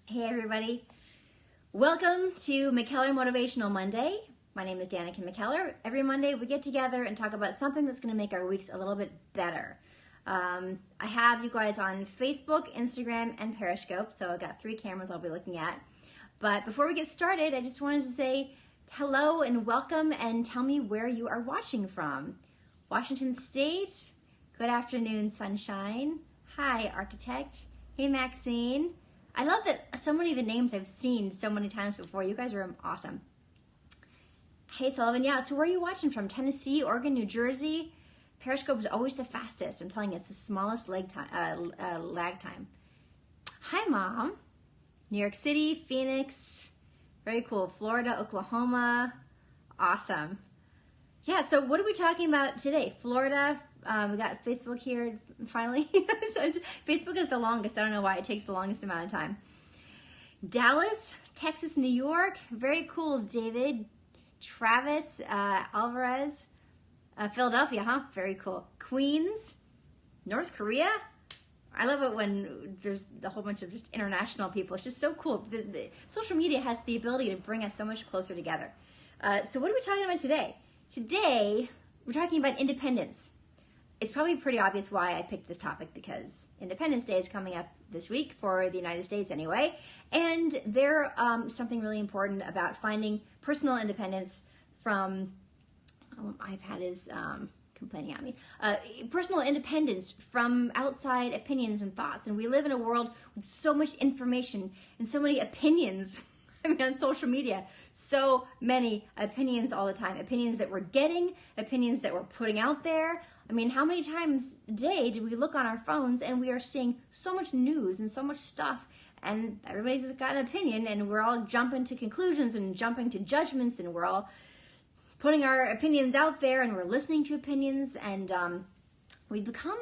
Hey everybody, welcome to McKellar Motivational Monday. My name is Danica McKellar. Every Monday we get together and talk about something that's going to make our weeks a little bit better. I have you guys on Facebook, Instagram, and Periscope, so I've got 3 cameras I'll be looking at. But before we get started, I just wanted to say hello and welcome and tell me where you are watching from. Washington State, good afternoon, sunshine. Hi, architect. Hey, Maxine. I love that so many of the names I've seen so many times before. You guys are awesome. Hey, Sullivan. Yeah, so where are you watching from? Tennessee, Oregon, New Jersey? Periscope is always the fastest. I'm telling you, it's the smallest lag time. Hi, Mom. New York City, Phoenix. Very cool. Florida, Oklahoma. Awesome. Yeah, so what are we talking about today? Florida. We got Facebook here finally. So Facebook is the longest. I don't know why it takes the longest amount of time. Dallas, Texas, New York. Very cool, David. Travis, Alvarez. Philadelphia, huh? Very cool. Queens, North Korea. I love it when there's a whole bunch of just international people. It's just so cool. The social media has the ability to bring us so much closer together. So what are we talking about today? Today, we're talking about independence. It's probably pretty obvious why I picked this topic, because Independence Day is coming up this week for the United States anyway, and there's something really important about finding personal independence from, iPad is complaining at me, personal independence from outside opinions and thoughts. And we live in a world with so much information and so many opinions. I mean, on social media, so many opinions all the time. Opinions that we're getting, opinions that we're putting out there. I mean, how many times a day do we look on our phones and we are seeing so much news and so much stuff, and everybody's got an opinion, and we're all jumping to conclusions and jumping to judgments, and we're all putting our opinions out there, and we're listening to opinions, and we've become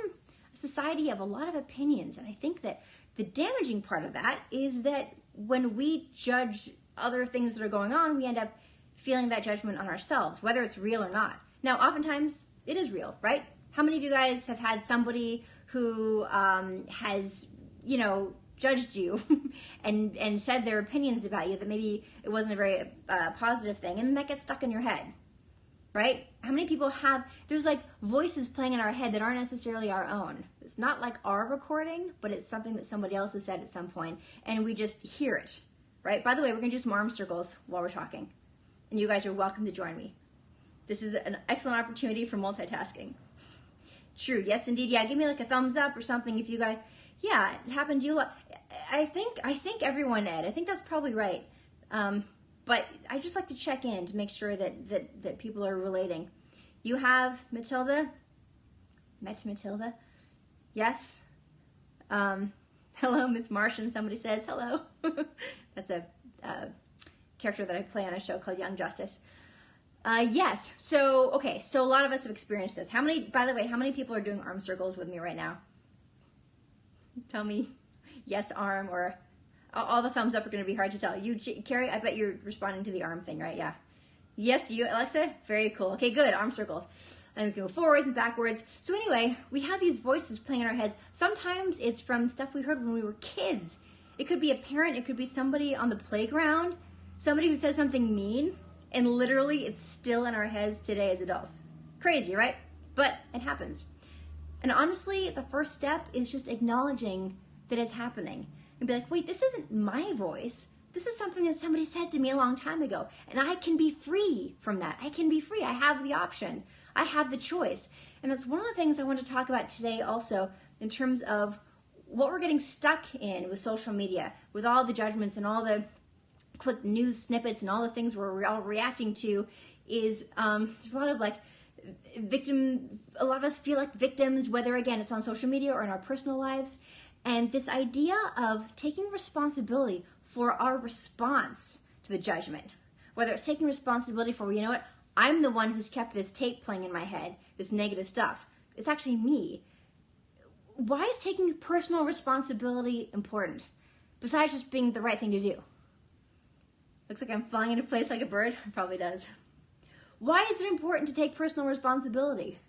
a society of a lot of opinions. And I think that the damaging part of that is that when we judge other things that are going on, we end up feeling that judgment on ourselves, whether it's real or not. Now, oftentimes it is real, right? How many of you guys have had somebody who has, judged you and said their opinions about you that maybe it wasn't a very positive thing, and that gets stuck in your head, right? How many people have, there's like voices playing in our head that aren't necessarily our own. It's not like our recording, but it's something that somebody else has said at some point, and we just hear it, right? By the way, we're gonna do some arm circles while we're talking, and you guys are welcome to join me. This is an excellent opportunity for multitasking. True, yes indeed. Yeah, give me like a thumbs up or something if you guys, yeah, it happened to you. I think everyone, Ed, I think that's probably right. But I just like to check in to make sure that people are relating. You have Matilda? Met Matilda? Yes? Hello, Miss Martian, somebody says hello. That's a character that I play on a show called Young Justice. Yes, so, okay, so a lot of us have experienced this. By the way, how many people are doing arm circles with me right now? Tell me, yes, arm, or all the thumbs up are going to be hard to tell. You, Carrie, I bet you're responding to the arm thing, right? Yeah. Yes, you, Alexa? Very cool. Okay, good, arm circles. And we can go forwards and backwards. So anyway, we have these voices playing in our heads. Sometimes it's from stuff we heard when we were kids. It could be a parent, it could be somebody on the playground, somebody who says something mean, and literally it's still in our heads today as adults. Crazy, right? But it happens. And honestly, the first step is just acknowledging that it's happening and be like, wait, this isn't my voice. This is something that somebody said to me a long time ago, and I can be free from that. I can be free. I have the option. I have the choice. And that's one of the things I want to talk about today also, in terms of what we're getting stuck in with social media, with all the judgments and all the quick news snippets and all the things we're all reacting to, is there's a lot of like a lot of us feel like victims, whether again it's on social media or in our personal lives. And this idea of taking responsibility for our response to the judgment, whether it's taking responsibility for, you know what, I'm the one who's kept this tape playing in my head, this negative stuff. It's actually me. Why is taking personal responsibility important, besides just being the right thing to do? Looks like I'm flying into place like a bird. It probably does. Why is it important to take personal responsibility?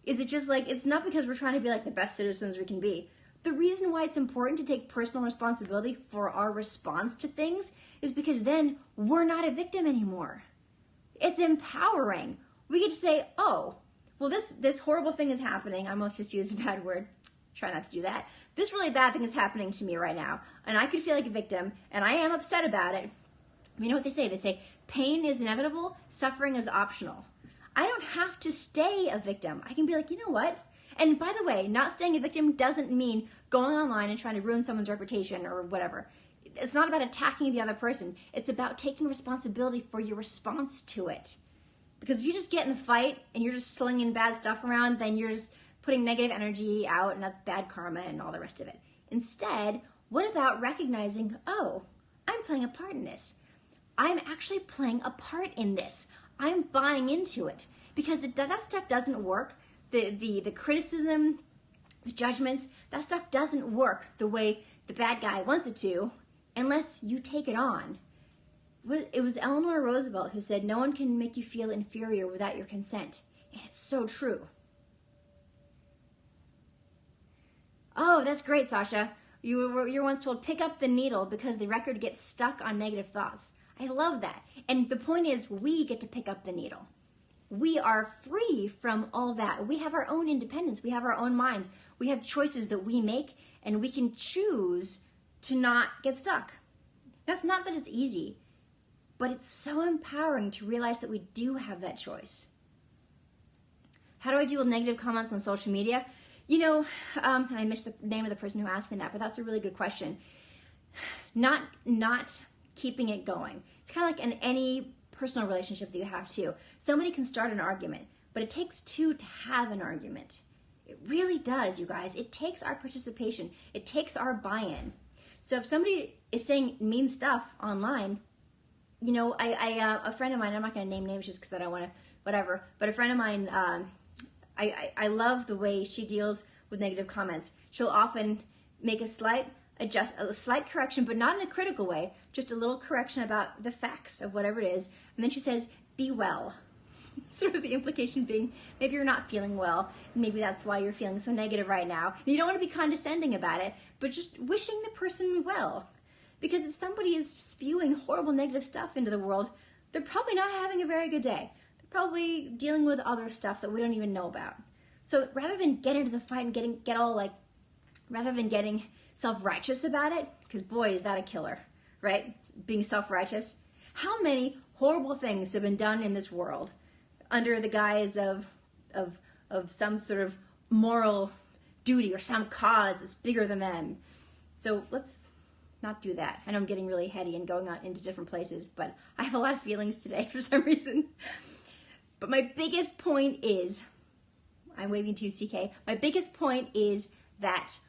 Is it just like, it's not because we're trying to be like the best citizens we can be, The reason why it's important to take personal responsibility for our response to things is because then we're not a victim anymore. It's empowering. We get to say, oh, well, this horrible thing is happening. I almost just used a bad word. Try not to do that. This really bad thing is happening to me right now, and I could feel like a victim, and I am upset about it. You know what they say? They say, pain is inevitable, suffering is optional. I don't have to stay a victim. I can be like, you know what? And by the way, not staying a victim doesn't mean going online and trying to ruin someone's reputation or whatever. It's not about attacking the other person. It's about taking responsibility for your response to it. Because if you just get in the fight and you're just slinging bad stuff around, then you're just putting negative energy out, and that's bad karma and all the rest of it. Instead, what about recognizing, oh, I'm playing a part in this. I'm actually playing a part in this. I'm buying into it. Because that stuff doesn't work. The criticism, the judgments, that stuff doesn't work the way the bad guy wants it to unless you take it on. It was Eleanor Roosevelt who said, no one can make you feel inferior without your consent. And it's so true. Oh, that's great, Sasha. You're once told, pick up the needle because the record gets stuck on negative thoughts. I love that. And the point is, we get to pick up the needle. We are free from all that. We have our own independence. We have our own minds. We have choices that we make, and we can choose to not get stuck. That's not that it's easy, but it's so empowering to realize that we do have that choice. How do I deal with negative comments on social media? You know, and I missed the name of the person who asked me that, but that's a really good question. Not keeping it going. It's kind of like in any personal relationship that you have too. Somebody can start an argument, but it takes two to have an argument. It really does, you guys. It takes our participation. It takes our buy-in. So if somebody is saying mean stuff online, you know, a friend of mine, I'm not going to name names just because I don't want to, whatever, but a friend of mine, I love the way she deals with negative comments. She'll often make a slight correction, but not in a critical way, just a little correction about the facts of whatever it is. And then she says, be well. Sort of the implication being, maybe you're not feeling well. Maybe that's why you're feeling so negative right now. You don't want to be condescending about it, but just wishing the person well. Because if somebody is spewing horrible negative stuff into the world, they're probably not having a very good day. They're probably dealing with other stuff that we don't even know about. So rather than get into the fight and rather than getting self-righteous about it, because boy, is that a killer, right? Being self-righteous. How many horrible things have been done in this world under the guise of some sort of moral duty or some cause that's bigger than them? So let's not do that. I know I'm getting really heady and going out into different places, but I have a lot of feelings today for some reason. But my biggest point is, I'm waving to you, CK. My biggest point is that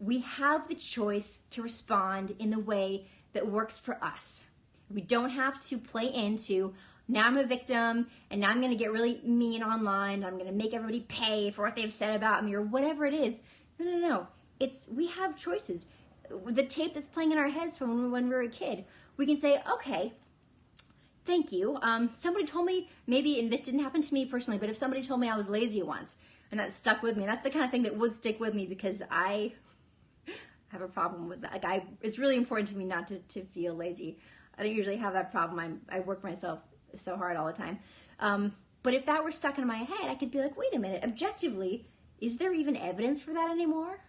we have the choice to respond in the way that works for us. We don't have to play into, now I'm a victim, and now I'm going to get really mean online, and I'm going to make everybody pay for what they've said about me, or whatever it is. No. We have choices. The tape that's playing in our heads from when we were a kid, we can say, okay, thank you. Somebody told me, maybe, and this didn't happen to me personally, but if somebody told me I was lazy once, and that stuck with me, that's the kind of thing that would stick with me because I have a problem with that. Like, it's really important to me not to feel lazy. I don't usually have that problem. I work myself so hard all the time. But if that were stuck in my head, I could be like, wait a minute, objectively, is there even evidence for that anymore?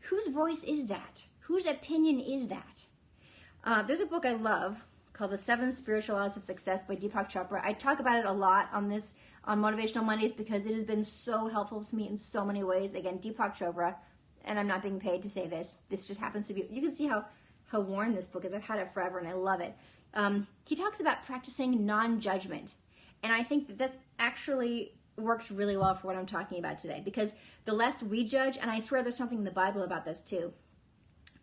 Whose voice is that? Whose opinion is that? There's a book I love called The 7 Spiritual Laws of Success by Deepak Chopra. I talk about it a lot on Motivational Mondays because it has been so helpful to me in so many ways. Again, Deepak Chopra, and I'm not being paid to say this. This just happens to be, you can see how worn this book is. I've had it forever and I love it. He talks about practicing non-judgment. And I think that actually works really well for what I'm talking about today, because the less we judge, and I swear there's something in the Bible about this too.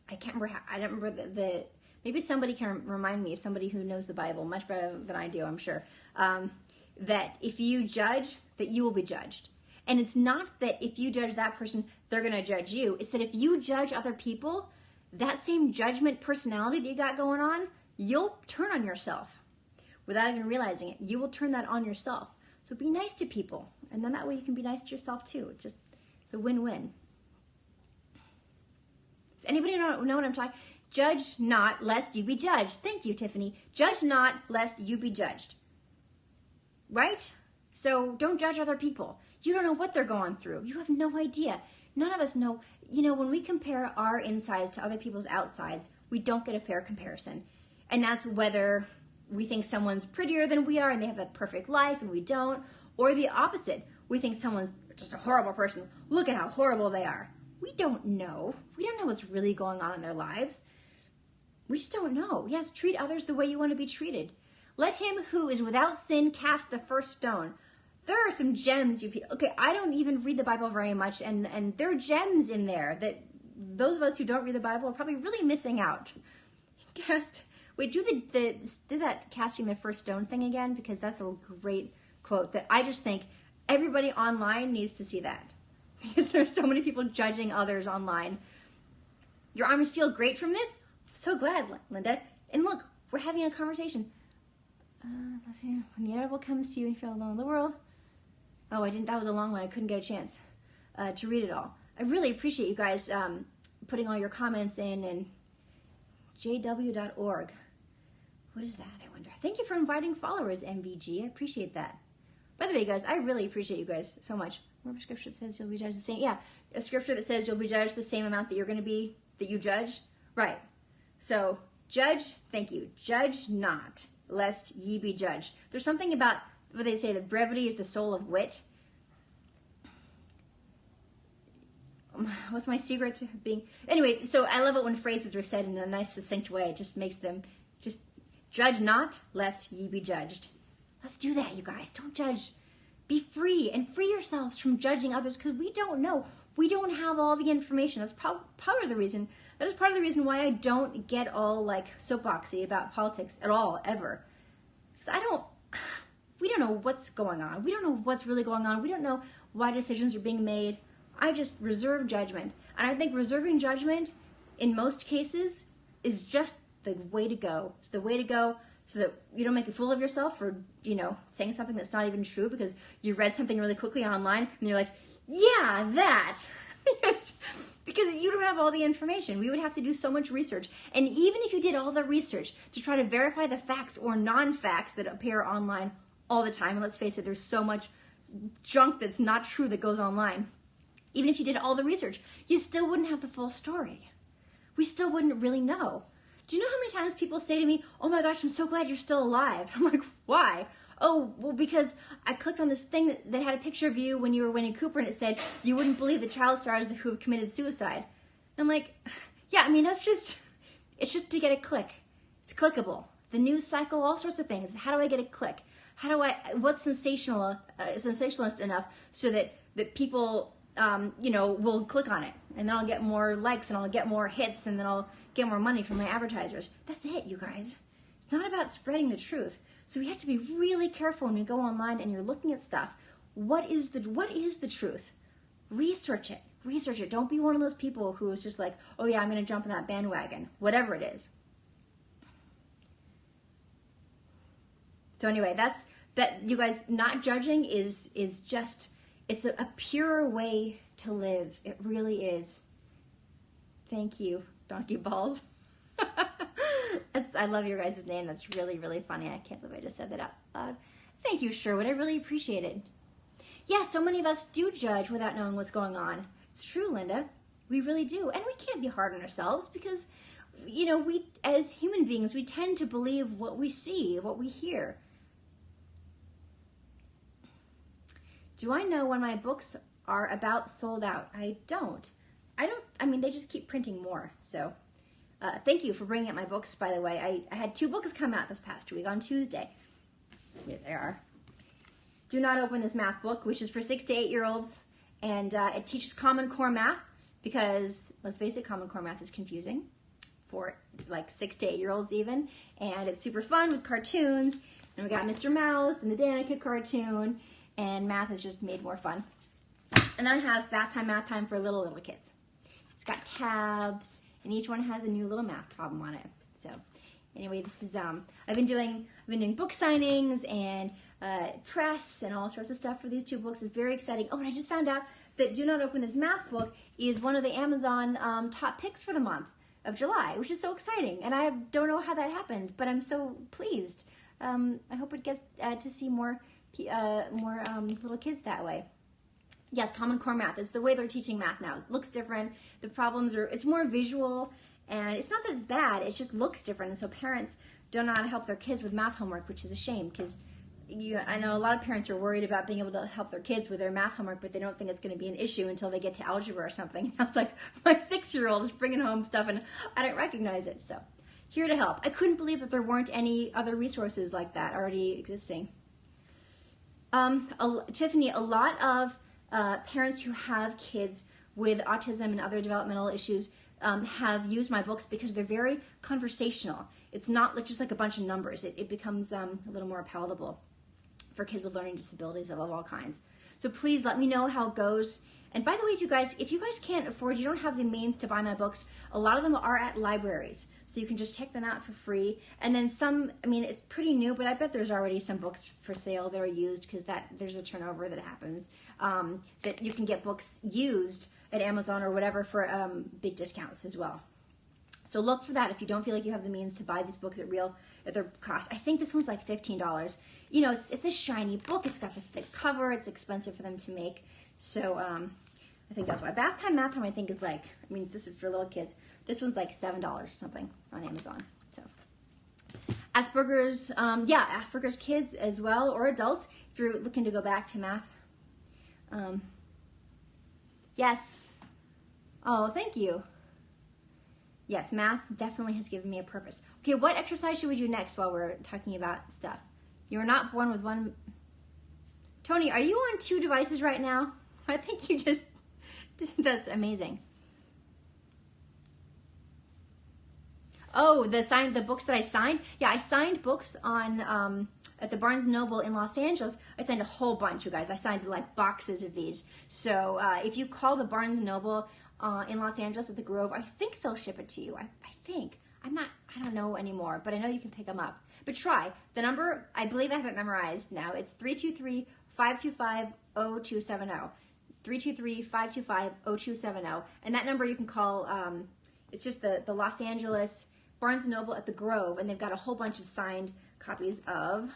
I don't remember the maybe somebody can remind me, somebody who knows the Bible much better than I do, I'm sure, that if you judge, that you will be judged. And it's not that if you judge that person, they're going to judge you. It's that if you judge other people, that same judgment personality that you got going on, you'll turn on yourself without even realizing it. You will turn that on yourself. So be nice to people, and then that way you can be nice to yourself too. It's a win-win. Does anybody know what I'm talking? Judge not, lest you be judged. Thank you, Tiffany. Judge not, lest you be judged. Right? So don't judge other people. You don't know what they're going through. You have no idea. None of us know. When we compare our insides to other people's outsides, we don't get a fair comparison. And that's whether we think someone's prettier than we are and they have a perfect life and we don't, or the opposite. We think someone's just a horrible person. Look at how horrible they are. We don't know. We don't know what's really going on in their lives. We just don't know. Yes, treat others the way you want to be treated. Let him who is without sin cast the first stone. There are some gems you people. Okay, I don't even read the Bible very much, and there are gems in there that those of us who don't read the Bible are probably really missing out. Wait, do that casting the first stone thing again, because that's a great quote that I just think everybody online needs to see that, because there's so many people judging others online. Your arms feel great from this? So glad, Linda. And look, we're having a conversation. Let's see. When the inevitable comes to you and you feel alone in the world. Oh, I didn't. That was a long one. I couldn't get a chance to read it all. I really appreciate you guys putting all your comments in. And jw.org. What is that, I wonder? Thank you for inviting followers, MBG. I appreciate that. By the way, guys, I really appreciate you guys so much. Remember scripture that says you'll be judged the same? Yeah, a scripture that says you'll be judged the same amount that you're going to be, that you judge. Right. So, judge, thank you. Judge not, lest ye be judged. There's something about what they say, that brevity is the soul of wit. What's my secret to being... Anyway, so I love it when phrases are said in a nice, succinct way. It just makes them just... Judge not, lest ye be judged. Let's do that, you guys. Don't judge. Be free and free yourselves from judging others, because we don't know. We don't have all the information. That's part of the reason. That is part of the reason why I don't get all like soapboxy about politics at all, ever. Because we don't know what's going on. We don't know what's really going on. We don't know why decisions are being made. I just reserve judgment. And I think reserving judgment in most cases is just the way to go. It's the way to go so that you don't make a fool of yourself for, saying something that's not even true because you read something really quickly online and you're like, yeah, that. Because you don't have all the information. We would have to do so much research. And even if you did all the research to try to verify the facts or non-facts that appear online all the time, and let's face it, there's so much junk that's not true that goes online. Even if you did all the research, you still wouldn't have the full story. We still wouldn't really know. Do you know how many times people say to me, oh my gosh, I'm so glad you're still alive? I'm like, why? Oh, well, because I clicked on this thing that had a picture of you when you were Winnie Cooper, and it said, you wouldn't believe the child stars who have committed suicide. And I'm like, yeah, it's just to get a click. It's clickable. The news cycle, all sorts of things. How do I get a click? What's sensationalist enough so that people, will click on it, and then I'll get more likes, and I'll get more hits, and then I'll get more money from my advertisers. That's it, you guys. It's not about spreading the truth. So we have to be really careful when we go online and you're looking at stuff. What is the truth? Research it. Research it. Don't be one of those people who is just like, oh yeah, I'm going to jump on that bandwagon, whatever it is. So anyway, you guys, not judging is just, it's a purer way to live. It really is. Thank you, Donkey Balls. I love your guys' name. That's really, really funny. I can't believe I just said that out loud. Thank you, Sherwood. I really appreciate it. Yeah, so many of us do judge without knowing what's going on. It's true, Linda. We really do. And we can't be hard on ourselves because, we, as human beings, we tend to believe what we see, what we hear. Do I know when my books are about sold out? I don't. They just keep printing more, so... thank you for bringing up my books, by the way. I had 2 books come out this past week on Tuesday. Here they are. Do Not Open This Math book, which is for 6 to 8-year-olds. And it teaches Common Core math because, let's face it, Common Core math is confusing for like 6 to 8-year-olds even. And it's super fun with cartoons. And we got Mr. Mouse and the Danica cartoon. And math is just made more fun. And then I have Bath Time, Math Time for little kids. It's got tabs. And each one has a new little math problem on it. So anyway, this is, I've been doing book signings and press and all sorts of stuff for these 2 books. It's very exciting. Oh, and I just found out that Do Not Open This Math book is one of the Amazon top picks for the month of July, which is so exciting. And I don't know how that happened, but I'm so pleased. I hope it gets to see more little kids that way. Yes, Common Core Math is the way they're teaching math now. It looks different. The problems are, it's more visual, and it's not that it's bad, it just looks different. And so parents don't know how to help their kids with math homework, which is a shame, because I know a lot of parents are worried about being able to help their kids with their math homework, but they don't think it's going to be an issue until they get to algebra or something. I was like, my 6-year-old is bringing home stuff and I don't recognize it. So here to help. I couldn't believe that there weren't any other resources like that already existing. Tiffany, a lot of parents who have kids with autism and other developmental issues have used my books because they're very conversational. It's not just like a bunch of numbers. It becomes a little more palatable for kids with learning disabilities of all kinds. So please let me know how it goes. And by the way, if you guys can't afford, you don't have the means to buy my books, a lot of them are at libraries. So you can just check them out for free. And then some, I mean, it's pretty new, but I bet there's already some books for sale that are used because there's a turnover that happens, that you can get books used at Amazon or whatever for big discounts as well. So look for that if you don't feel like you have the means to buy these books at their cost. I think this one's like $15. You know, it's a shiny book. It's got the thick cover. It's expensive for them to make. So I think that's why. Bath Time, Math Time, I think is like, I mean, this is for little kids. This one's like $7 or something on Amazon. So Asperger's, Asperger's kids as well, or adults, if you're looking to go back to math. Yes. Oh, thank you. Yes, math definitely has given me a purpose. Okay, what exercise should we do next while we're talking about stuff? You were not born with one. Tony, are you on 2 devices right now? I think you just, that's amazing. Oh, the books that I signed? Yeah, I signed books on, at the Barnes & Noble in Los Angeles. I signed a whole bunch, you guys. I signed like boxes of these. So if you call the Barnes & Noble in Los Angeles at the Grove, I think they'll ship it to you. I think. I don't know anymore, but I know you can pick them up. But try. The number, I believe I have it memorized now. It's 323-525-0270. 323-525-0270. And that number you can call, it's just the Los Angeles Barnes & Noble at the Grove, and they've got a whole bunch of signed copies of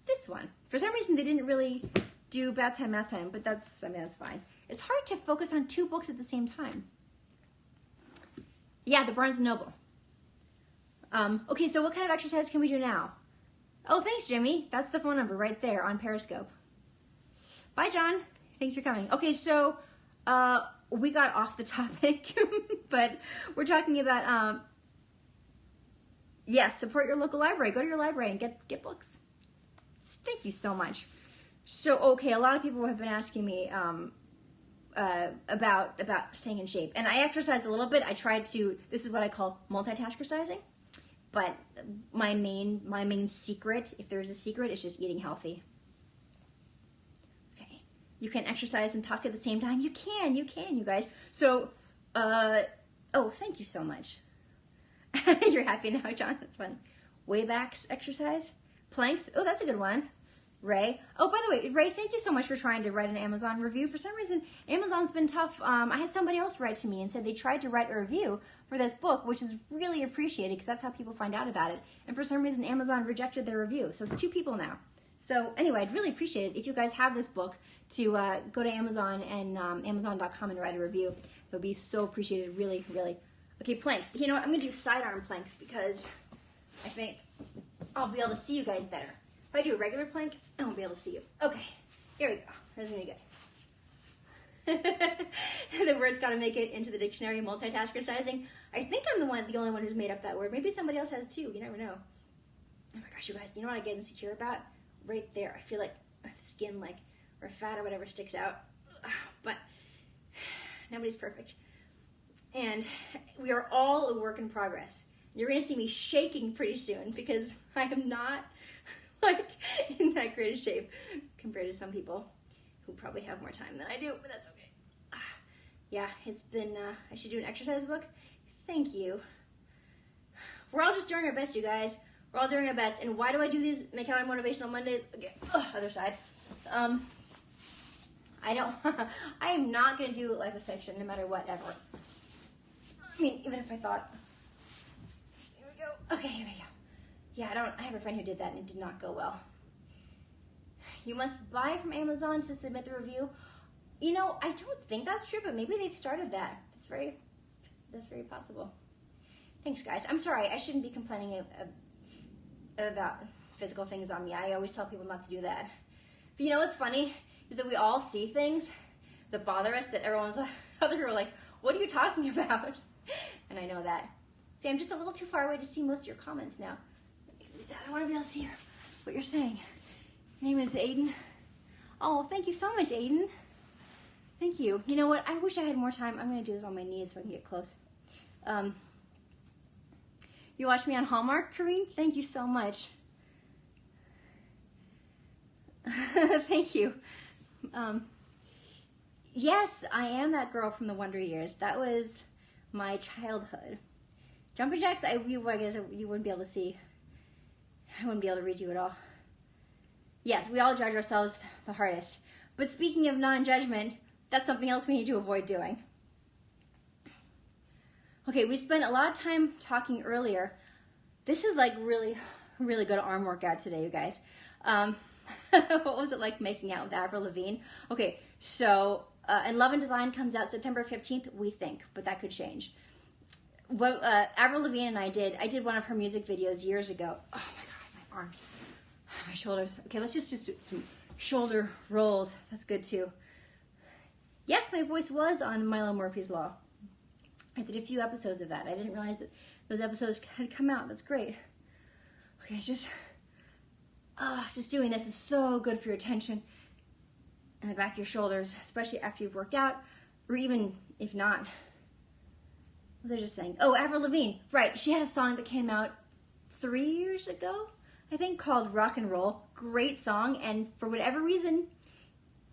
this one. For some reason, they didn't really do Bath Time, Math Time, but that's fine. It's hard to focus on 2 books at the same time. Yeah, the Barnes & Noble. Okay, so what kind of exercise can we do now? Oh, thanks, Jimmy. That's the phone number right there on Periscope. Bye, John. Thanks for coming. Okay, so we got off the topic, but we're talking about, yes, support your local library. Go to your library and get books. Thank you so much. So, okay, a lot of people have been asking me about staying in shape. And I exercised a little bit. I tried to, this is what I call multitaskersizing. But my main secret, if there's a secret, is just eating healthy. Okay. You can exercise and talk at the same time. You can, you guys. So, oh, thank you so much. You're happy now, John? That's fun. Waybacks exercise. Planks. Oh, that's a good one. Ray. Oh, by the way, Ray, thank you so much for trying to write an Amazon review. For some reason, Amazon's been tough. I had somebody else write to me and said they tried to write a review for this book, which is really appreciated because that's how people find out about it. And for some reason, Amazon rejected their review. So it's 2 people now. So anyway, I'd really appreciate it if you guys have this book to go to Amazon and Amazon.com and write a review. It would be so appreciated, really, really. Okay, planks. You know what? I'm going to do sidearm planks because I think I'll be able to see you guys better. If I do a regular plank, I won't be able to see you. Okay, here we go. That's gonna be good. The word's got to make it into the dictionary, multitaskersizing. I think I'm the only one who's made up that word. Maybe somebody else has too. You never know. Oh my gosh, you guys, you know what I get insecure about? Right there. I feel like the skin, or fat or whatever sticks out. But nobody's perfect. And we are all a work in progress. You're going to see me shaking pretty soon because I am not in that great of shape compared to some people who probably have more time than I do, but that's okay. Yeah, it's been, I should do an exercise book. Thank you. We're all just doing our best, you guys. We're all doing our best. And why do I do these McKellar Motivational Mondays? Okay, other side. I I don't, I am not going to do liposuction no matter what, ever. I mean, even if I thought, here we go. Okay, here we go. Yeah, I have a friend who did that and it did not go well. You must buy from Amazon to submit the review. You know, I don't think that's true, but maybe they've started that. That's very possible. Thanks, guys. I'm sorry, I shouldn't be complaining about physical things on me. I always tell people not to do that. But you know what's funny is that we all see things that bother us that everyone's like, other people are like, what are you talking about? And I know that. See, I'm just a little too far away to see most of your comments now. I want to be able to see what you're saying. Your name is Aiden. Oh, thank you so much, Aiden. Thank you. You know what? I wish I had more time. I'm going to do this on my knees so I can get close. You watch me on Hallmark, Karine? Thank you so much. Thank you. Yes, I am that girl from the Wonder Years. That was my childhood. Jumping jacks, I guess you wouldn't be able to see. I wouldn't be able to read you at all. Yes, we all judge ourselves the hardest. But speaking of non-judgment, that's something else we need to avoid doing. Okay, we spent a lot of time talking earlier. This is like really good arm workout today, you guys. What was it like making out with Avril Lavigne? Okay, so, and Love and Design comes out September 15th, we think, but that could change. What Avril Lavigne and I did one of her music videos years ago. Oh my God, my arms, my shoulders. Okay, let's just do some shoulder rolls. That's good too. Yes, my voice was on Milo Murphy's Law. I did a few episodes of that. I didn't realize that those episodes had come out. That's great. Okay, just doing this is so good for your tension in the back of your shoulders, especially after you've worked out, or even if not. What was I just saying? Oh, Avril Lavigne. Right, she had a song that came out 3 years ago, I think, called Rock and Roll. Great song, and for whatever reason,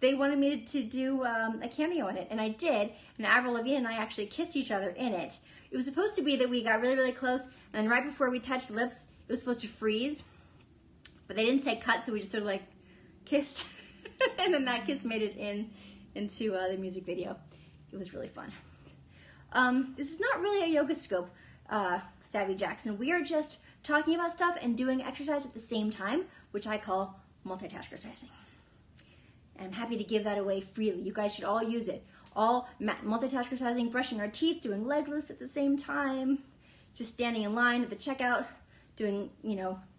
they wanted me to do a cameo in it, and I did, and Avril Lavigne and I actually kissed each other in it. It was supposed to be that we got really close, and right before we touched lips, it was supposed to freeze, but they didn't say cut, so we just sort of like kissed, and then that kiss made it into the music video. It was really fun. This is not really a yoga scope, Savvy Jackson. We are just talking about stuff and doing exercise at the same time, which I call multitaskercising. And I'm happy to give that away freely. You guys should all use it. All multitaskercising, brushing our teeth, doing leg lifts at the same time, just standing in line at the checkout, doing,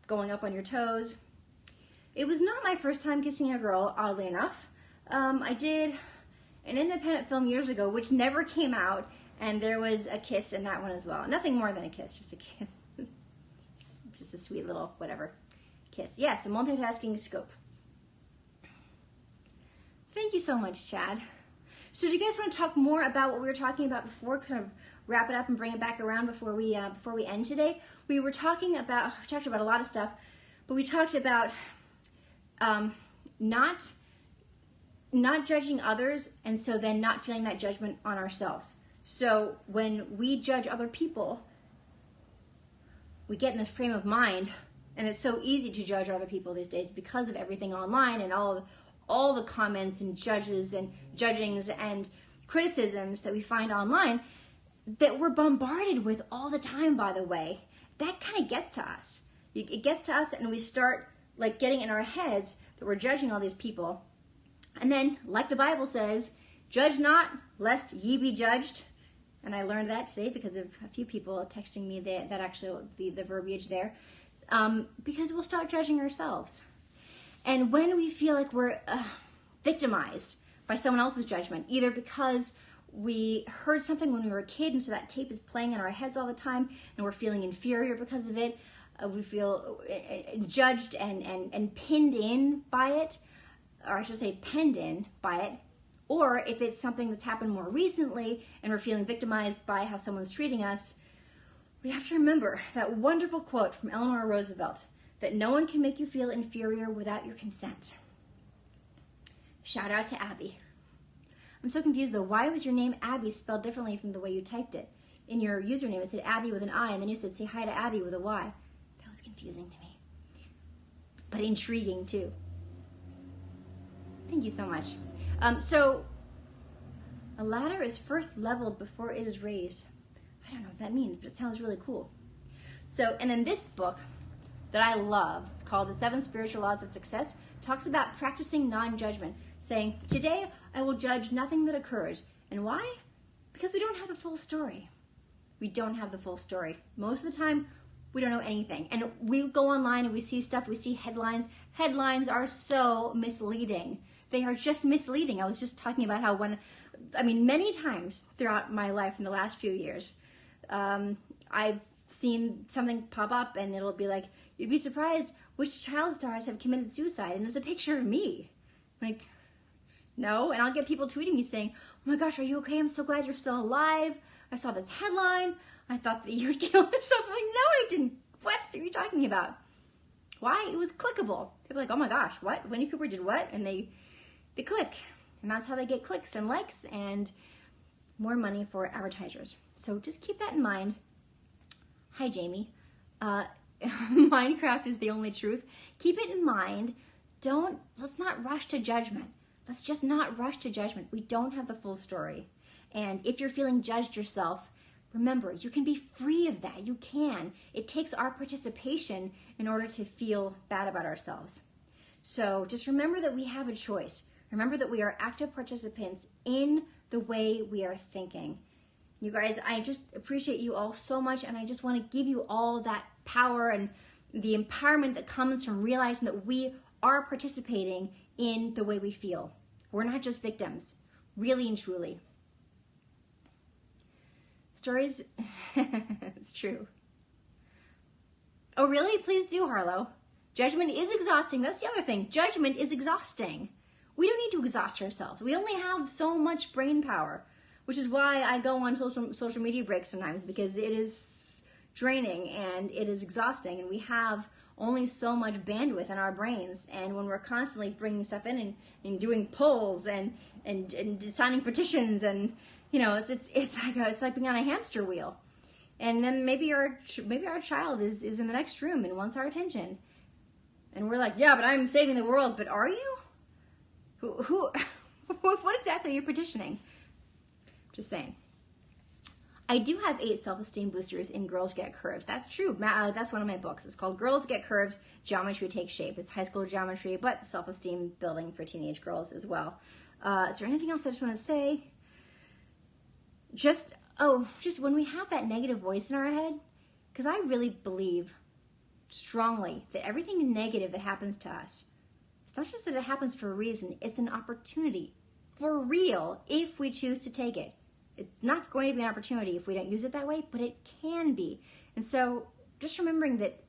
going up on your toes. It was not my first time kissing a girl, oddly enough. I did an independent film years ago, which never came out, and there was a kiss in that one as well. Nothing more than a kiss, just a kiss. Just a sweet little whatever kiss. Yes, a multitasking scope. Thank you so much, Chad. So do you guys want to talk more about what we were talking about before, kind of wrap it up and bring it back around before we end today? We talked about a lot of stuff, but we talked about not judging others, and so then not feeling that judgment on ourselves. So when we judge other people, we get in this frame of mind, and it's so easy to judge other people these days because of everything online and all the comments and judges and judgings and criticisms that we find online that we're bombarded with all the time, by the way. That kind of gets to us. It gets to us, and we start like getting in our heads that we're judging all these people. And then, like the Bible says, judge not, lest ye be judged. And I learned that today because of a few people texting me that actually, the verbiage there. Because we'll start judging ourselves. And when we feel like we're victimized by someone else's judgment, either because we heard something when we were a kid, and so that tape is playing in our heads all the time, and we're feeling inferior because of it, we feel judged and pinned in by it, or I should say penned in by it, or if it's something that's happened more recently and we're feeling victimized by how someone's treating us, we have to remember that wonderful quote from Eleanor Roosevelt, that no one can make you feel inferior without your consent. Shout out to Abby. I'm so confused though. Why was your name Abby spelled differently from the way you typed it? In your username it said Abby with an I, and then you said say hi to Abby with a Y. That was confusing to me. But intriguing too. Thank you so much. So a ladder is first leveled before it is raised. I don't know what that means, but it sounds really cool. So, and then this book that I love, it's called The 7 Spiritual Laws of Success, talks about practicing non-judgment, saying, today I will judge nothing that occurs. And why? Because we don't have the full story. We don't have the full story. Most of the time, we don't know anything. And we go online and we see stuff, we see headlines. Headlines are so misleading. They are just misleading. I was just talking about how many times throughout my life in the last few years, I've seen something pop up and it'll be like, you'd be surprised which child stars have committed suicide, and there's a picture of me. Like, no. And I'll get people tweeting me saying, oh my gosh, are you okay? I'm so glad you're still alive. I saw this headline. I thought that you would kill yourself. I'm like, no, I didn't. What are you talking about? Why? It was clickable. People are like, oh my gosh, what? Winnie Cooper did what? And they click. And that's how they get clicks and likes and more money for advertisers. So just keep that in mind. Hi, Jamie. Minecraft is the only truth. Keep it in mind. Let's not rush to judgment. Let's just not rush to judgment. We don't have the full story. And if you're feeling judged yourself, remember, you can be free of that. You can. It takes our participation in order to feel bad about ourselves. So just remember that we have a choice. Remember that we are active participants in the way we are thinking. You guys, I just appreciate you all so much, and I just want to give you all that power and the empowerment that comes from realizing that we are participating in the way we feel. We're not just victims, really and truly. Stories, it's true. Oh, really? Please do, Harlow. Judgment is exhausting. That's the other thing. Judgment is exhausting. We don't need to exhaust ourselves. We only have so much brain power, which is why I go on social media breaks sometimes, because it is draining and it is exhausting, and we have only so much bandwidth in our brains. And when we're constantly bringing stuff in and doing polls and signing petitions, and it's like being on a hamster wheel. And then maybe our child is in the next room and wants our attention, and we're like, yeah, but I'm saving the world. But are you? Who what exactly are you petitioning? Just saying. I do have 8 self-esteem boosters in Girls Get Curves. That's true. That's one of my books. It's called Girls Get Curves, Geometry Takes Shape. It's high school geometry, but self-esteem building for teenage girls as well. Is there anything else I just want to say? Just when we have that negative voice in our head, because I really believe strongly that everything negative that happens to us, it's not just that it happens for a reason, it's an opportunity for real if we choose to take it. It's not going to be an opportunity if we don't use it that way, but it can be. And so just remembering that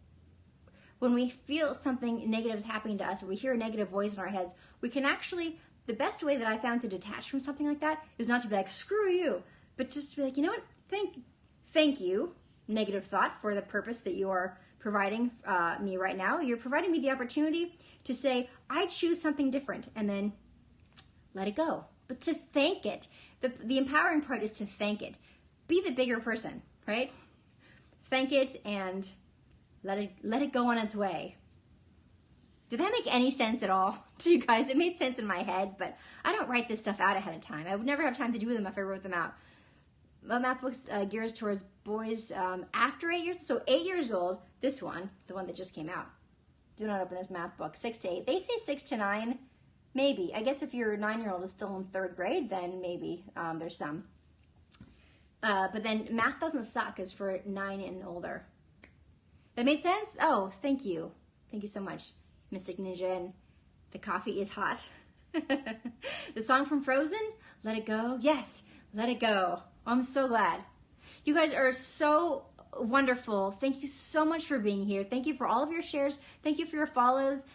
when we feel something negative is happening to us, or we hear a negative voice in our heads, we can actually, the best way that I found to detach from something like that is not to be like, screw you, but just to be like, you know what, thank you, negative thought, for the purpose that you are providing me right now. You're providing me the opportunity to say, I choose something different, and then let it go. But to thank it. The empowering part is to thank it. Be the bigger person, right? Thank it and let it go on its way. Did that make any sense at all to you guys? It made sense in my head, but I don't write this stuff out ahead of time. I would never have time to do them if I wrote them out. My math book's geared towards boys after 8 years. So 8 years old, this one, the one that just came out. Do not open this math book. 6 to 8. They say 6 to 9. Maybe. I guess if your 9-year-old is still in 3rd grade, then maybe there's some. But then math doesn't suck is for 9 and older. That made sense? Oh, thank you. Thank you so much, Mystic Ninja. And the coffee is hot. The song from Frozen, Let It Go. Yes, let it go. I'm so glad. You guys are so wonderful. Thank you so much for being here. Thank you for all of your shares. Thank you for your follows.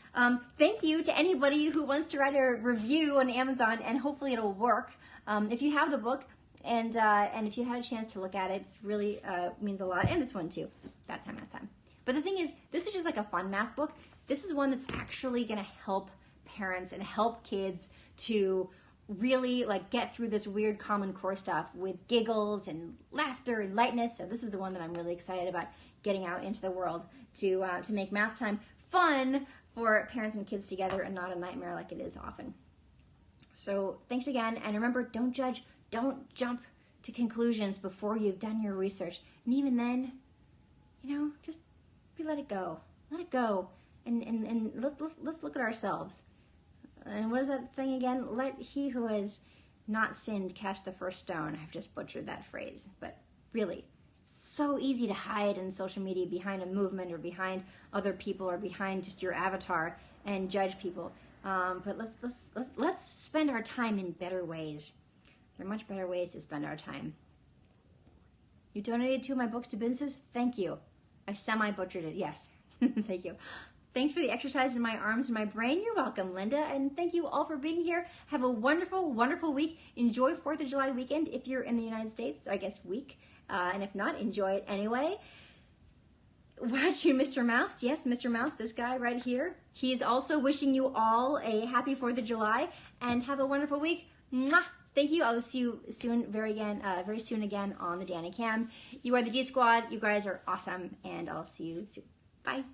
Thank you to anybody who wants to write a review on Amazon, and hopefully it'll work. If you have the book and if you had a chance to look at it, it's really means a lot. And this one too. That time. But the thing is, this is just like a fun math book. This is one that's actually going to help parents and help kids to really like get through this weird Common Core stuff with giggles and laughter and lightness. So this is the one that I'm really excited about getting out into the world to make math time fun for parents and kids together and not a nightmare like it is often. So thanks again, and remember, don't judge, don't jump to conclusions before you've done your research. And even then, just let it go. Let it go, and let's look at ourselves. And what is that thing again? Let he who has not sinned cast the first stone. I've just butchered that phrase, but really, so easy to hide in social media behind a movement or behind other people or behind just your avatar and judge people. But let's spend our time in better ways. There are much better ways to spend our time. You donated 2 of my books to businesses? Thank you. I semi-butchered it, yes. Thank you. Thanks for the exercise in my arms and my brain. You're welcome, Linda. And thank you all for being here. Have a wonderful, wonderful week. Enjoy 4th of July weekend if you're in the United States, I guess week. And if not, enjoy it anyway. Watching Mr. Mouse. Yes, Mr. Mouse, this guy right here. He is also wishing you all a happy 4th of July and have a wonderful week. Mwah! Thank you. I will see you soon, very soon again on the Danny Cam. You are the D Squad. You guys are awesome, and I'll see you soon. Bye.